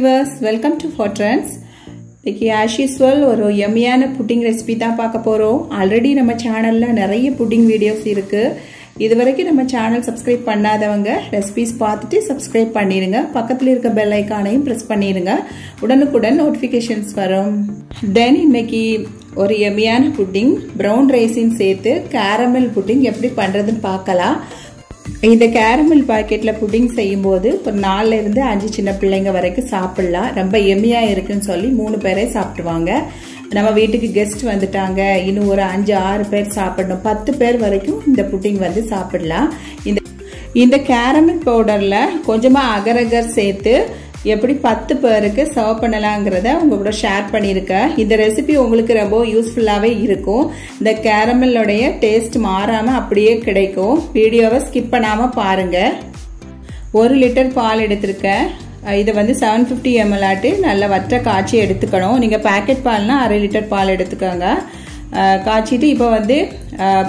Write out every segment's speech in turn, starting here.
viewers, welcome to Fortrans. Today as usual ஒரு yummy-ஆன pudding recipe தான் பார்க்க போறோம். ஆல்ரெடி நம்ம சேனல்ல நிறைய pudding videos இருக்கு. இதுவரைக்கும் நம்ம சேனல் subscribe பண்ணாதவங்க recipes பார்த்துட்டு subscribe பண்ணிருங்க. பக்கத்துல இருக்க bell icon-ஐயும் press பண்ணிருங்க. உடனுக்குடன் notifications வரும். Then இன்னைக்கு ஒரு yummy-ஆன pudding brown rice-இன் சேர்த்து caramel pudding எப்படி பண்றதுன்னு பார்க்கலாம். இந்த கேரமல் பாக்கெட்ல புடிங் செய்யும்போது ஒரு 4 ல இருந்து 5 சின்ன பிள்ளைங்க வரைக்கும் சாப்பிடலாம். ரொம்ப எம்மியா இருக்குன்னு சொல்லி 3 பேரே சாப்பிடுவாங்க. நம்ம வீட்டுக்கு கெஸ்ட் வந்துட்டாங்க, இன்னும் ஒரு 5-6 பேர் சாப்பிடணும், 10 பேர் வரைக்கும் இந்த புடிங் வந்து சாப்பிடலாம். இந்த கேரமல் பவுடர்ல கொஞ்சமா அகரகர் சேர்த்து எப்படி 10 பேருக்கு சர்வ் பண்ணலாங்கிறத உங்க கூட ஷேர் பண்ணியிருக்கேன். இந்த ரெசிபி உங்களுக்கு ரொம்ப யூஸ்ஃபுல்லாவே இருக்கும். இந்த கேரமலோடைய டேஸ்ட் மாறாம அப்படியே கிடைக்கும். வீடியோவை ஸ்கிப் பண்ணாம பாருங்க. 1 லிட்டர் பால் எடுத்திருக்கேன். இதை வந்து 750 ml ஆட்டு நல்ல வற்ற காய்ச்சி எடுத்துக்கணும். நீங்க பேக்கெட் பால்னா 1/2 லிட்டர் பால் எடுத்துக்கோங்க. காய்ச்சிட்டு இப்போ வந்து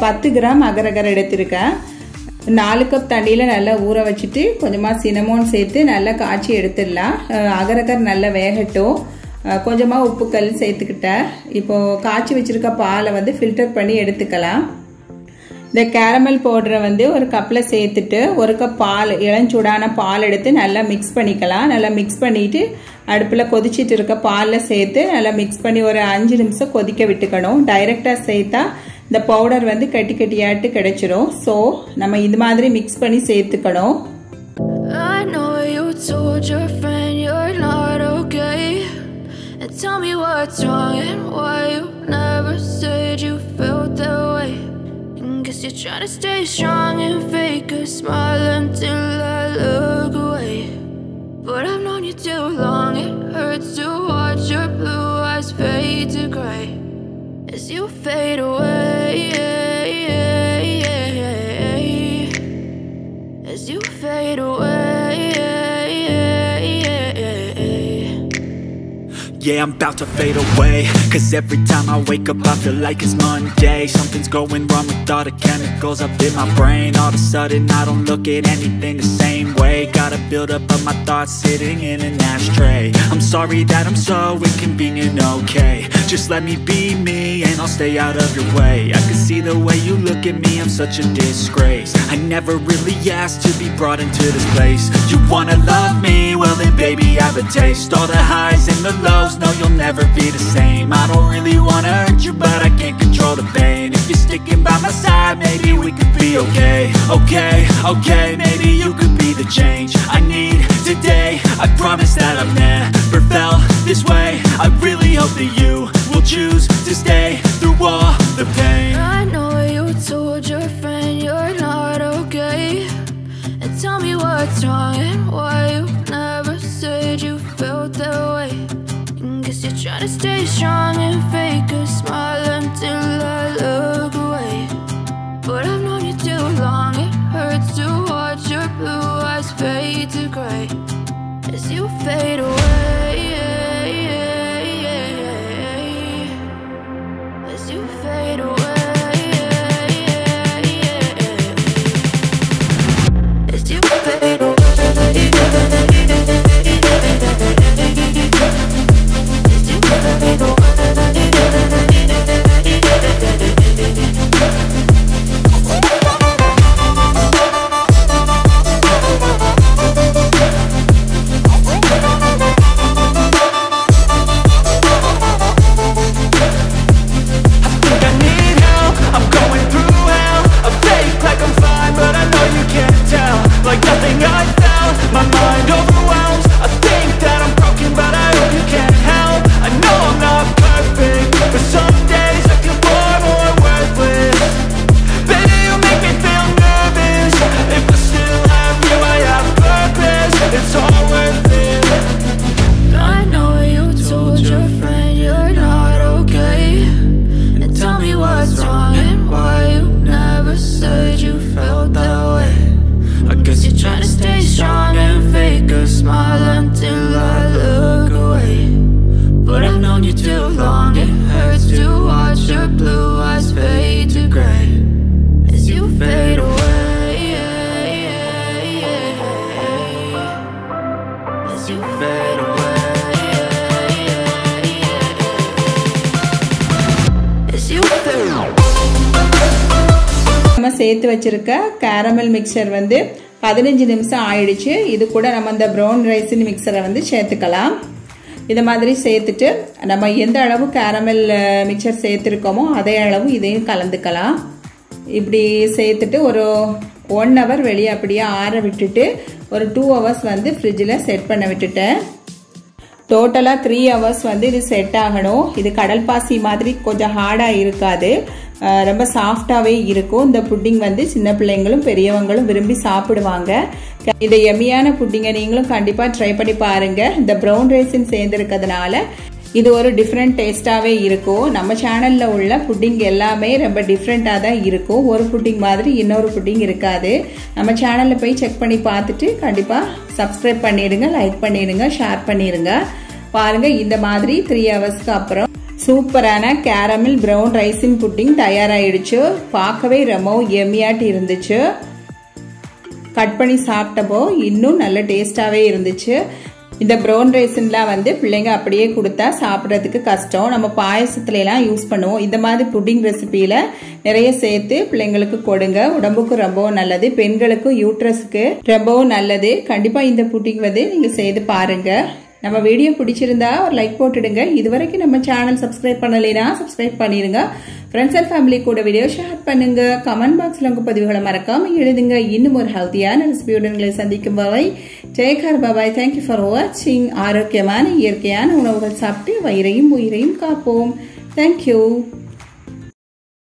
10 கிராம் அகரகர் எடுத்திருக்கேன். 4 கப் தண்ணியில நல்லா ஊற வச்சுட்டு கொஞ்சமா சினமோன் சேர்த்து நல்லா காய்ச்சி எடுத்துடலாம். அகரகர் நல்லா வேகட்டும். கொஞ்சமா உப்பு கல் சேர்த்துக்கிட்டேன். இப்போ காய்ச்சி வச்சிருக்க பாலை வந்து ஃபில்டர் பண்ணி எடுத்துக்கலாம். இந்த கேரமல் பவுடரை வந்து ஒரு கப்ல சேர்த்துட்டு 1 கப் பால், இளஞ்சூடான பால் எடுத்து நல்லா மிக்ஸ் பண்ணிக்கலாம். நல்லா மிக்ஸ் பண்ணிட்டு அடுப்புல கொதிச்சிட்டு இருக்க பால்ல சேர்த்து நல்லா மிக்ஸ் பண்ணி ஒரு 5 நிமிஷம் கொதிக்க விட்டுக்கணும். டைரக்டா சேர்த்தா இந்த பவுடர் வந்து கட்டி கட்டியாட்டு கிடைச்சிரும். சோ நம்ம இந்த மாதிரி மிக்ஸ் பண்ணி சேர்த்துக்கணும். I know you told your friend you're not okay, and tell me what's wrong and why you never said you felt that way. And guess you're trying to stay strong and fake a smile until I look away. But I've known you too long, it hurts to watch your blue eyes fade to gray as you fade away, as you fade away. Yeah, I'm about to fade away, 'cause every time I wake up I feel like it's Monday. Something's going wrong with all the chemicals up in my brain. All of a sudden I don't look at anything the same way. Gotta build up of my thoughts sitting in an ashtray. I'm sorry that I'm so inconvenient, okay? Just let me be me and I'll stay out of your way. I can see the way you look at me, I'm such a disgrace. I never really asked to be brought into this place. You wanna love me? Well then baby I have a taste. All the highs and the lows, no you'll never be the same. I don't really wanna hurt you but I can't control the pain. If you're sticking by my side maybe we could be okay. Okay, maybe you could be the change I need today. I promise that I've never felt this way. I really hope that you will choose to stay through all the pain. I know you told your friend you're not okay, and tell me what's wrong and why you never said you felt that way. And guess you're trying to stay strong and fake a smile until I look away. But I've known you too long, it hurts to watch your blue eyes fade to gray as you fade away, as you fade away, as you fade away. As you fade away. you feel. நம்ம சேர்த்து வச்சிருக்க caramel mixer வந்து 15 நிமிஷம் ஆயிடுச்சு. இது கூட நம்ம அந்த ப்ரௌன் ரைசின் மிக்சரை வந்து சேர்த்துக்கலாம். இத மாதிரி சேர்த்துட்டு நம்ம எந்த அளவு கேரமல் மிக்சர் சேர்த்திருக்கோமோ அதே அளவு இதையும் கலந்துக்கலாம். இப்படி சேர்த்துட்டு ஒரு 1 hour வெளியே அப்படியே ஆற விட்டுட்டு ஒரு 2 hours வந்து ஃப்ரிட்ஜில் செட் பண்ண விட்டுட்டேன். டோட்டலாக 3 hours வந்து இது செட் ஆகணும். இது கடல் பாசி மாதிரி கொஞ்சம் ஹார்டாக இருக்காது, ரொம்ப சாஃப்டாகவே இருக்கும். இந்த புட்டிங் வந்து சின்ன பிள்ளைங்களும் பெரியவங்களும் விரும்பி சாப்பிடுவாங்க. இந்த எம்மியான புட்டிங்கை நீங்களும் கண்டிப்பாக ட்ரை பண்ணி பாருங்கள். இந்த ப்ரௌன் ரைஸின் சேர்ந்துருக்கிறதுனால இது ஒரு டிஃப்ரெண்ட் டேஸ்டாகவே இருக்கும். நம்ம சேனலில் உள்ள புட்டிங் எல்லாமே ரொம்ப டிஃப்ரெண்ட்டாக தான் இருக்கும். ஒரு புட்டிங் மாதிரி இன்னொரு புட்டிங் இருக்காது. நம்ம சேனலில் போய் செக் பண்ணி பார்த்துட்டு கண்டிப்பாக சப்ஸ்கிரைப் பண்ணிடுங்க, லைக் பண்ணிடுங்க, ஷேர் பண்ணிடுங்க. பாருங்கள், இந்த மாதிரி 3 hours அப்புறம் சூப்பரான கேரமல் ப்ரௌன் ரைசின் புட்டிங் தயாராகிடுச்சு. பார்க்கவே ரொம்ப எம்மியாட்டு இருந்துச்சு. கட் பண்ணி சாப்பிட்டப்போ இன்னும் நல்ல டேஸ்டாகவே இருந்துச்சு. இந்த ப்ரௌன் ரைசின்லாம் வந்து பிள்ளைங்க அப்படியே கொடுத்தா சாப்பிட்றதுக்கு கஷ்டம். நம்ம பாயசத்துலலாம் யூஸ் பண்ணுவோம். இந்த மாதிரி புட்டிங் ரெசிபியில் நிறைய சேர்த்து பிள்ளைங்களுக்கு கொடுங்க. உடம்புக்கு ரொம்பவும் நல்லது, பெண்களுக்கும் யூட்ரஸுக்கு ரொம்பவும் நல்லது. கண்டிப்பாக இந்த புட்டிங் வந்து நீங்கள் செய்து பாருங்கள். நம்ம வீடியோ பிடிச்சிருந்தா ஒரு லைக் போட்டுடுங்க. இதுவரைக்கும் நம்ம சேனல் சப்ஸ்கிரைப் பண்ணலைனா சப்ஸ்கிரைப் பண்ணிடுங்க. ஃப்ரெண்ட்ஸ் அண்ட் ஃபேமிலி கூட வீடியோ ஷேர் பண்ணுங்க. கமெண்ட் பாக்ஸில் உங்கள் பதிவுகளை மறக்காம எழுதுங்க. இன்னும் ஒரு ஹெல்த்தியான ரெசிபியுடன் உங்களை சந்திக்கும் bye. Take care, bye. Thank you for வாட்சிங். ஆரோக்கியமான இயற்கையான உணவுகள் சாப்பிட்டு வயிறையும் உயிரையும் காப்போம். தேங்க்யூ.